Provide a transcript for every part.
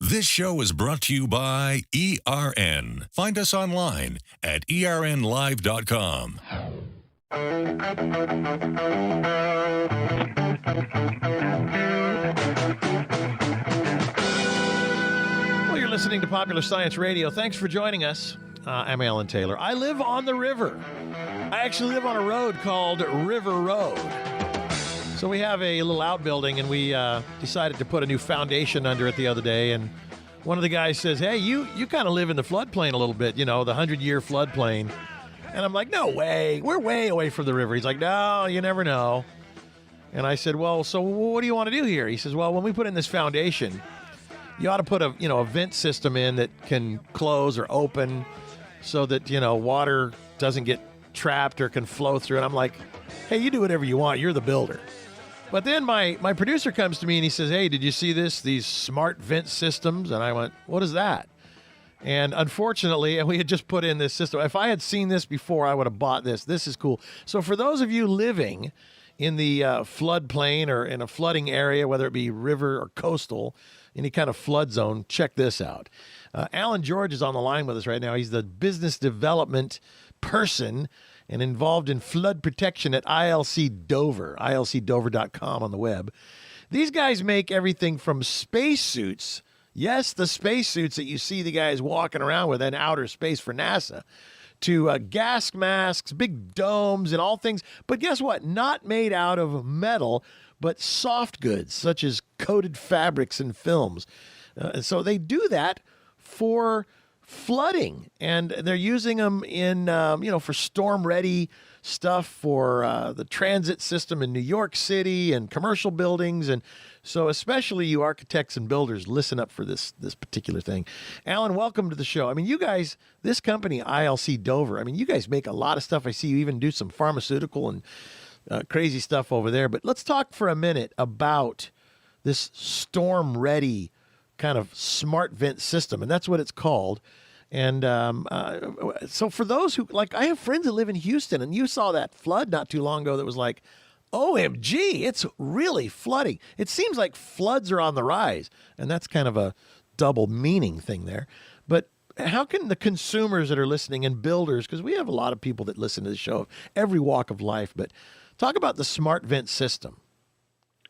This show is brought to you by ERN. Find us online at ernlive.com. Well, you're listening to Popular Science Radio. Thanks for joining us. I'm Alan Taylor. I live on the river. I actually live on a road called River Road. So we have a little outbuilding, and we decided to put a new foundation under it the other day. And one of the guys says, hey, you kind of live in the floodplain a little bit, you know, the 100-year floodplain. And I'm like, no way. We're way away from the river. He's like, no, you never know. And I said, well, so what do you want to do here? He says, well, when we put in this foundation, you ought to put a vent system in that can close or open so that, water doesn't get trapped or can flow through. And I'm like, hey, you do whatever you want. You're the builder. But then my producer comes to me and he says, hey, did you see these smart vent systems? And I went, what is that? And unfortunately, we had just put in this system. If I had seen this before, I would have bought this. This is cool. So for those of you living in the floodplain or in a flooding area, whether it be river or coastal, any kind of flood zone, check this out. Alan George is on the line with us right now. He's the business development person and involved in flood protection at ILC Dover, ilcdover.com on the web. These guys make everything from spacesuits. Yes, the spacesuits that you see the guys walking around with in outer space for NASA, to gas masks, big domes, and all things. But guess what? Not made out of metal, but soft goods, such as coated fabrics and films. So they do that for flooding, and they're using them in, for storm-ready stuff for the transit system in New York City and commercial buildings. And so especially you architects and builders, listen up for this particular thing. Alan, welcome to the show. I mean, you guys, this company, ILC Dover, I mean, you guys make a lot of stuff. I see you even do some pharmaceutical and crazy stuff over there. But let's talk for a minute about this storm-ready kind of smart vent system, and that's what it's called. And so for those who, like, I have friends that live in Houston, and you saw that flood not too long ago that was like, OMG, it's really flooding. It seems like floods are on the rise, and that's kind of a double meaning thing there. But how can the consumers that are listening and builders, because we have a lot of people that listen to the show, every walk of life, but talk about the smart vent system.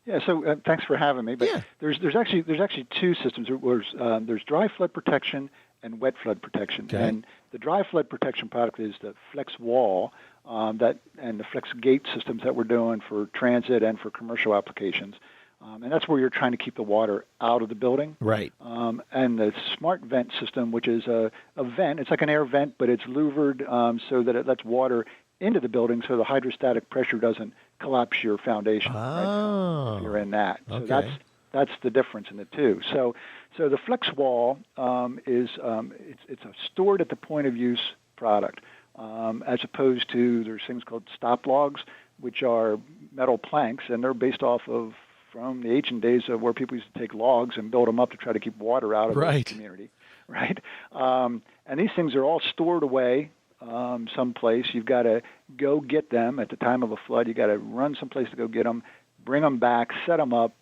Yeah, so thanks for having me. But there's actually two systems. There's dry flood protection and wet flood protection. Okay. And the dry flood protection product is the Flex Wall and the Flex Gate systems that we're doing for transit and for commercial applications. And that's where you're trying to keep the water out of the building. Right. And the smart vent system, which is a vent, it's like an air vent, but it's louvered so that it lets water into the building so the hydrostatic pressure doesn't collapse your foundation. Oh. Right? You're in that. Okay. So that's the difference in the two. So the Flex Wall is it's a stored at the point of use product, as opposed to there's things called stop logs, which are metal planks, and they're based off of from the ancient days of where people used to take logs and build them up to try to keep water out of the community, right? And these things are all stored away someplace. You've got to go get them at the time of a flood. You've got to run someplace to go get them, bring them back, set them up,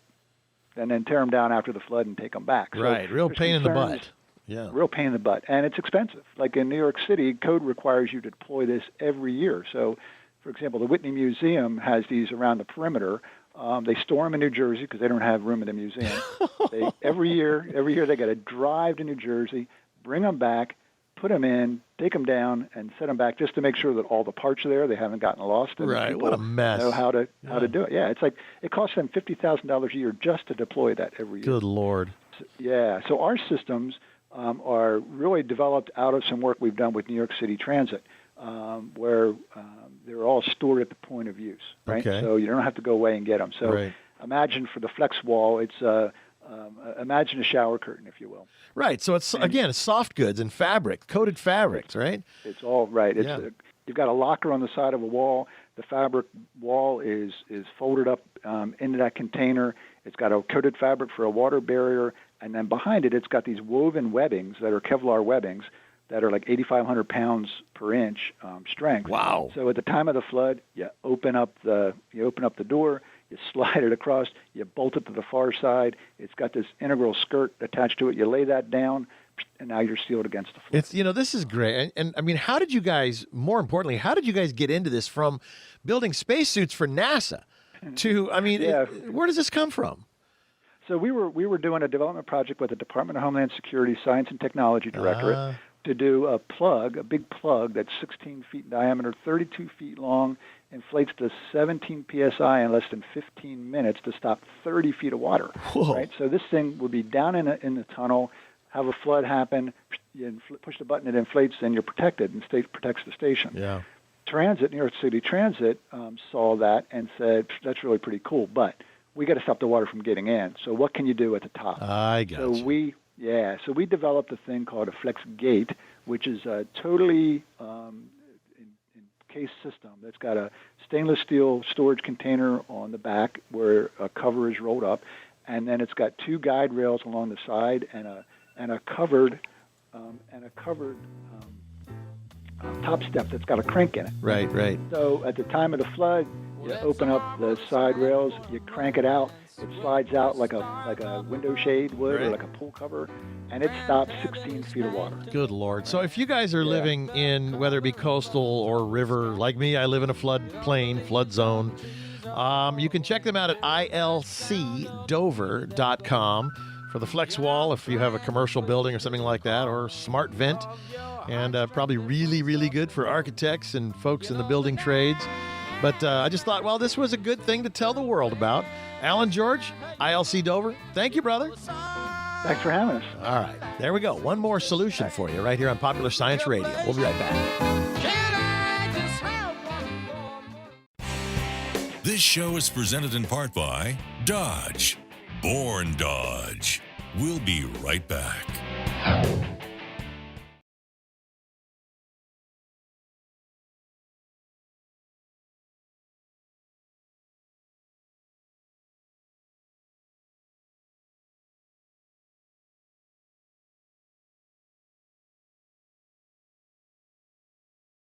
and then tear them down after the flood and take them back. Right, so real pain in the butt. Yeah, real pain in the butt, and it's expensive. Like in New York City, code requires you to deploy this every year. So, for example, the Whitney Museum has these around the perimeter. They store them in New Jersey because they don't have room in the museum. Every year they got to drive to New Jersey, bring them back, put them in, take them down, and set them back just to make sure that all the parts are there. They haven't gotten lost. And right, what a mess. Know how to do it. Yeah, it's like it costs them $50,000 a year just to deploy that every year. Good Lord. So our systems are really developed out of some work we've done with New York City Transit, where they're all stored at the point of use, right? Okay. So you don't have to go away and get them. So imagine for the Flex Wall, it's imagine a shower curtain, if you will. Right. So it's soft goods and fabric, coated fabrics, right? It's all right. You've got a locker on the side of a wall. The fabric wall is folded up into that container. It's got a coated fabric for a water barrier, and then behind it, it's got these woven webbings that are Kevlar webbings that are like 8,500 pounds per inch strength. Wow! So at the time of the flood, you open up the door, you slide it across, you bolt it to the far side. It's got this integral skirt attached to it. You lay that down, and now you're sealed against the flood. It's, this is great. And I mean, how did you guys, more importantly, how did you guys get into this from building spacesuits for NASA to, where does this come from? So we were doing a development project with the Department of Homeland Security Science and Technology Directorate to do a big plug that's 16 feet in diameter, 32 feet long, inflates to 17 psi in less than 15 minutes to stop 30 feet of water. Whoa. Right. So this thing would be down in the tunnel, have a flood happen, you push the button, it inflates, and you're protected, and state protects the station. Yeah. New York City Transit saw that and said, that's really pretty cool, but we got to stop the water from getting in. So what can you do at the top? I got you. So we developed a thing called a flex gate, which is a totally encased system that's got a stainless steel storage container on the back where a cover is rolled up, and then it's got two guide rails along the side and a covered top step that's got a crank in it. Right. So at the time of the flood, you open up the side rails, you crank it out, it slides out like a window shade would, or like a pool cover, and it stops 16 feet of water. Good Lord. So if you guys are living in, whether it be coastal or river, like me, I live in a floodplain, flood zone, you can check them out at ilcdover.com for the flex wall if you have a commercial building or something like that, or smart vent, and probably really, really good for architects and folks in the building trades. But I just thought, well, this was a good thing to tell the world about. Alan George, ILC Dover, thank you, brother. Thanks for having us. All right, there we go. One more solution for you right here on Popular Science Radio. We'll be right back. This show is presented in part by Dodge. Born Dodge. We'll be right back.